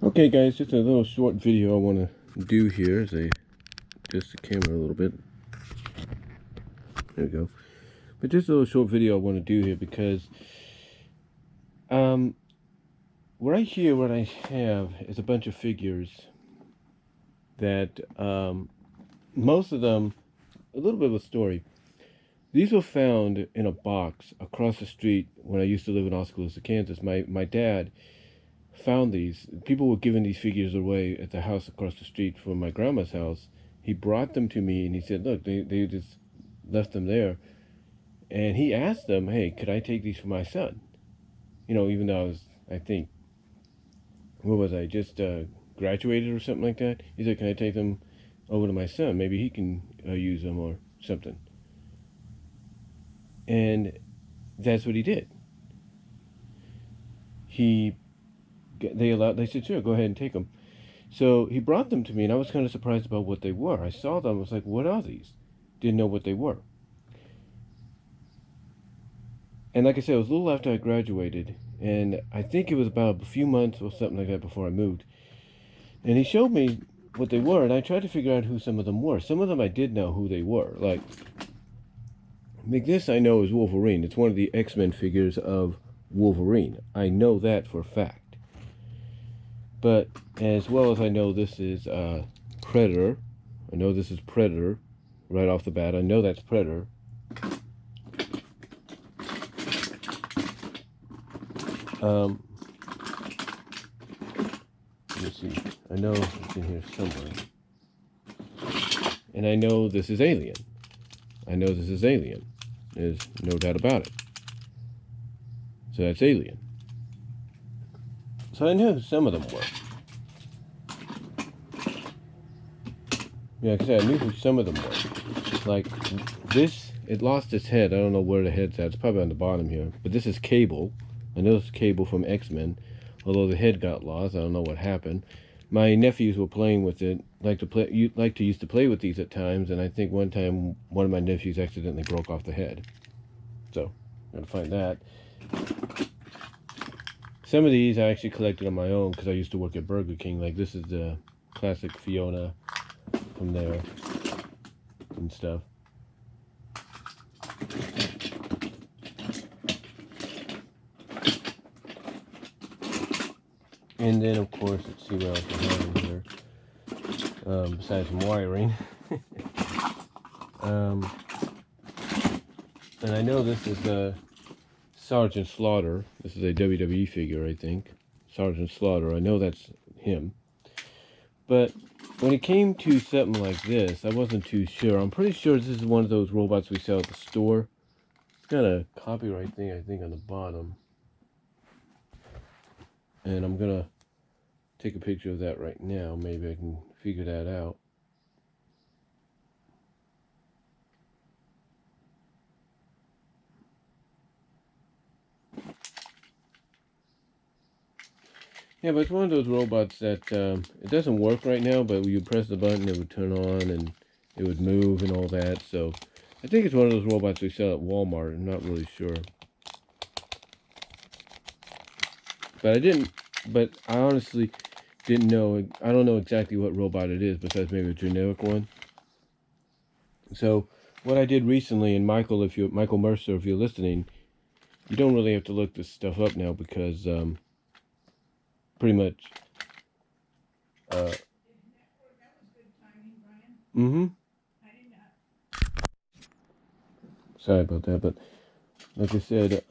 Okay guys, just a little short video I want to do here as I adjust the camera a little bit. There we go. But just a little short video I want to do here because right here what I have is a bunch of figures that most of them, a little bit of a story. These were found in a box across the street when I used to live in Oskaloosa, Kansas. My dad found these. People were giving these figures away at the house across the street from my grandma's house. He brought them to me and he said, look, they just left them there. And he asked them, hey, could I take these for my son? You know, even though I think, what was I, just graduated or something like that? He said, can I take them over to my son? Maybe he can use them or something. And that's what he did. They said, sure, go ahead and take them. So he brought them to me, and I was kind of surprised about what they were. I saw them, I was like, what are these? Didn't know what they were. And like I said, it was a little after I graduated, and I think it was about a few months or something like that before I moved. And he showed me what they were, and I tried to figure out who some of them were. Some of them I did know who they were. Like this I know is Wolverine. It's one of the X-Men figures of Wolverine. I know that for a fact. But as well as I know this is Predator. I know this is Predator right off the bat. I know that's Predator. Let me see. I know it's in here somewhere. And I know this is Alien. I know this is Alien. There's no doubt about it. So that's Alien. So I knew who some of them were. Yeah, like I said, I knew who some of them were. Like this, it lost its head. I don't know where the head's at. It's probably on the bottom here. But this is Cable. I know it's Cable from X-Men. Although the head got lost, I don't know what happened. My nephews were playing with it. Used to play with these at times, and I think one time one of my nephews accidentally broke off the head. So, gotta find that. Some of these I actually collected on my own because I used to work at Burger King. Like this is the classic Fiona from there and stuff. And then of course, let's see what else I have in here. Besides some wiring. And I know this is Sergeant Slaughter. This is a WWE figure, I think. Sergeant Slaughter. I know that's him. But when it came to something like this, I wasn't too sure. I'm pretty sure this is one of those robots we sell at the store. It's got a copyright thing, I think, on the bottom. And I'm going to take a picture of that right now. Maybe I can figure that out. Yeah, but it's one of those robots that it doesn't work right now, but when you press the button, it would turn on and it would move and all that. So I think it's one of those robots we sell at Walmart. I'm not really sure. But I honestly didn't know. I don't know exactly what robot it is, besides maybe a generic one. So what I did recently, and Michael Mercer, if you're listening, you don't really have to look this stuff up now because pretty much. That was good timing, Brian. Sorry about that, but like I said, it's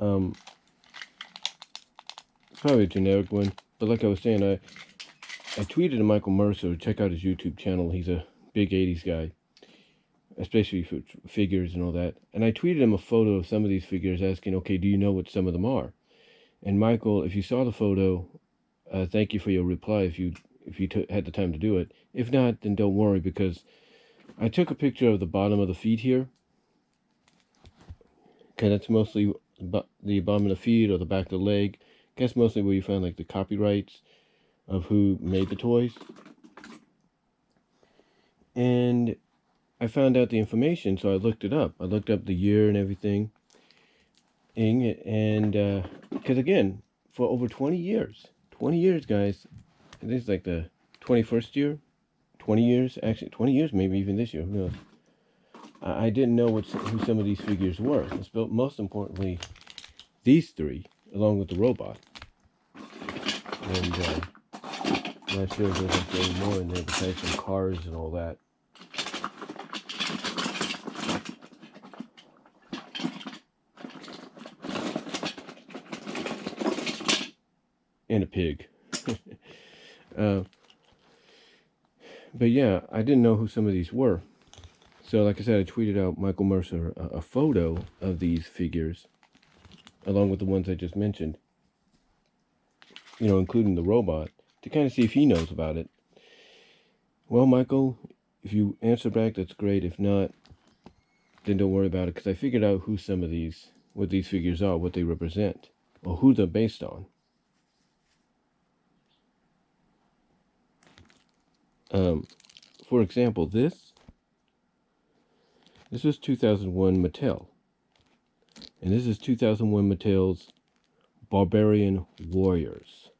probably a generic one. But like I was saying, I tweeted to Michael Mercer, check out his YouTube channel. He's a big 80s guy, especially for figures and all that. And I tweeted him a photo of some of these figures asking, okay, do you know what some of them are? And Michael, if you saw the photo, thank you for your reply if you had the time to do it. If not, then don't worry, because I took a picture of the bottom of the feet here. Okay, that's mostly the bottom of the feet or the back of the leg. I guess mostly where you find like the copyrights of who made the toys. And I found out the information, so I looked it up. I looked up the year and everything. And because again, for over 20 years, guys, think it's like the 21st year, 20 years, actually 20 years, maybe even this year. Who knows? I didn't know who some of these figures were. It's built, most importantly, these three, along with the robot. And I'm not sure if there's any more in there besides some cars and all that. And a pig. But yeah, I didn't know who some of these were. So like I said, I tweeted out Michael Mercer a photo of these figures, along with the ones I just mentioned, including the robot, to kind of see if he knows about it. Well, Michael, if you answer back, that's great. If not, then don't worry about it, because I figured out what these figures are, what they represent, or who they're based on. For example, this is 2001 Mattel, and this is 2001 Mattel's Barbarian Warriors.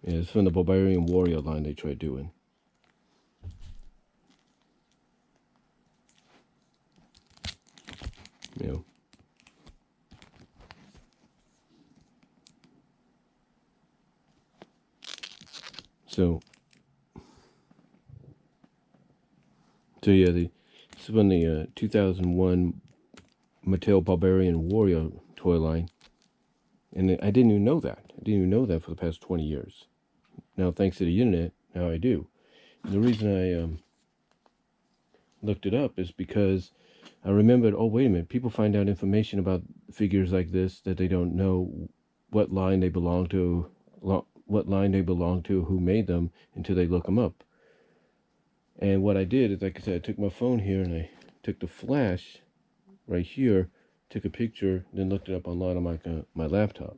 Yeah, it's from the Barbarian Warrior line they tried doing. So yeah, this is from the 2001 Mattel Barbarian Warrior toy line. And I didn't even know that. I didn't even know that for the past 20 years. Now, thanks to the internet, now I do. And the reason I looked it up is because I remembered, oh, wait a minute, people find out information about figures like this that they don't know what line they belong to, who made them, until they look them up. And what I did is, like I said, I took my phone here and I took the flash right here, took a picture, then looked it up online on my laptop.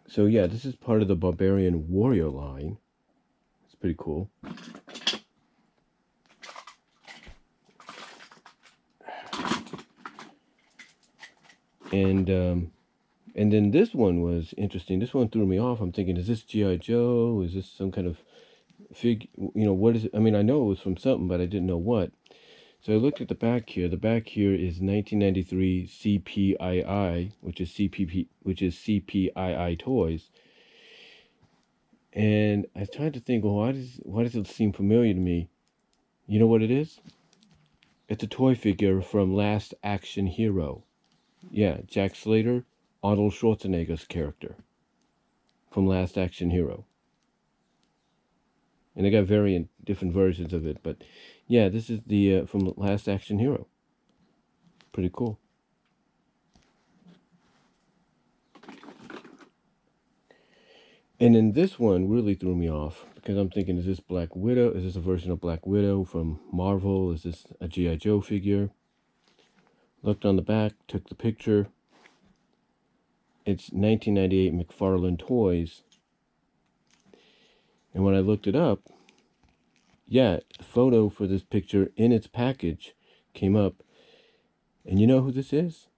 So yeah, this is part of the Barbarian Warrior line. It's pretty cool. And then this one was interesting. This one threw me off. I'm thinking, is this G.I. Joe? Is this some kind of what is it? I mean, I know it was from something, but I didn't know what. So I looked at the back here. The back here is 1993 CPII, which is CPII Toys. And I tried to think, well, why does it seem familiar to me? You know what it is? It's a toy figure from Last Action Hero. Yeah, Jack Slater, Arnold Schwarzenegger's character from Last Action Hero. And they got different versions of it, but yeah, this is the from Last Action Hero. Pretty cool. And then this one really threw me off, because I'm thinking, is this Black Widow? Is this a version of Black Widow from Marvel? Is this a G.I. Joe figure? Looked on the back, took the picture. It's 1998 McFarlane Toys. And when I looked it up, yeah, the photo for this picture in its package came up. And you know who this is?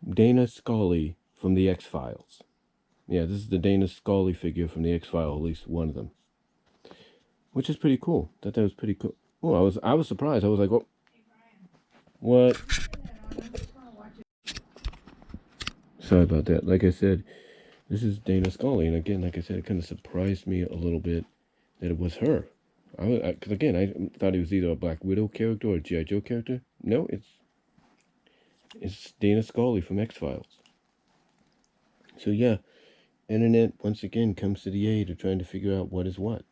Dana Scully from the X-Files. Yeah, this is the Dana Scully figure from the X-Files, at least one of them. Which is pretty cool. Thought that was pretty cool. Oh, I was surprised. I was like, oh, what? Sorry about that. Like I said, this is Dana Scully, and again, like I said, it kind of surprised me a little bit that it was her. Because again, I thought it was either a Black Widow character or a G.I. Joe character. No, it's Dana Scully from X-Files. So yeah, internet once again comes to the aid of trying to figure out what is what.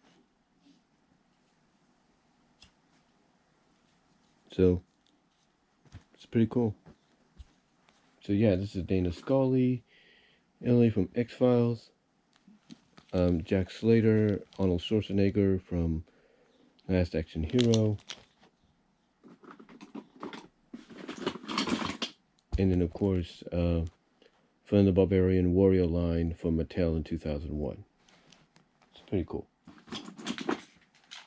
So it's pretty cool. So yeah, this is Dana Scully, Ellie from X-Files, Jack Slater, Arnold Schwarzenegger from Last Action Hero, and then of course from the Barbarian Warrior line from Mattel in 2001. It's pretty cool.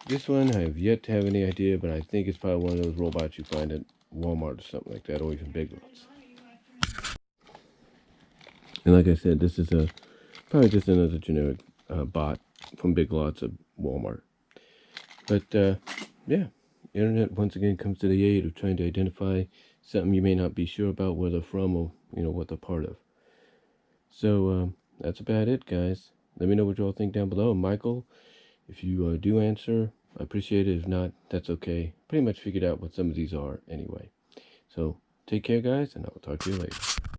This one I have yet to have any idea, but I think it's probably one of those robots you find at Walmart or something like that, or even Big Lots. And like I said, this is a Probably just another generic bot from Big Lots of Walmart. But yeah, internet once again comes to the aid of trying to identify something you may not be sure about where they're from or what they're part of. So that's about it, guys. Let me know what you all think down below. Michael, if you do answer, I appreciate it. If not, that's okay. Pretty much figured out what some of these are anyway. So take care, guys, and I'll talk to you later.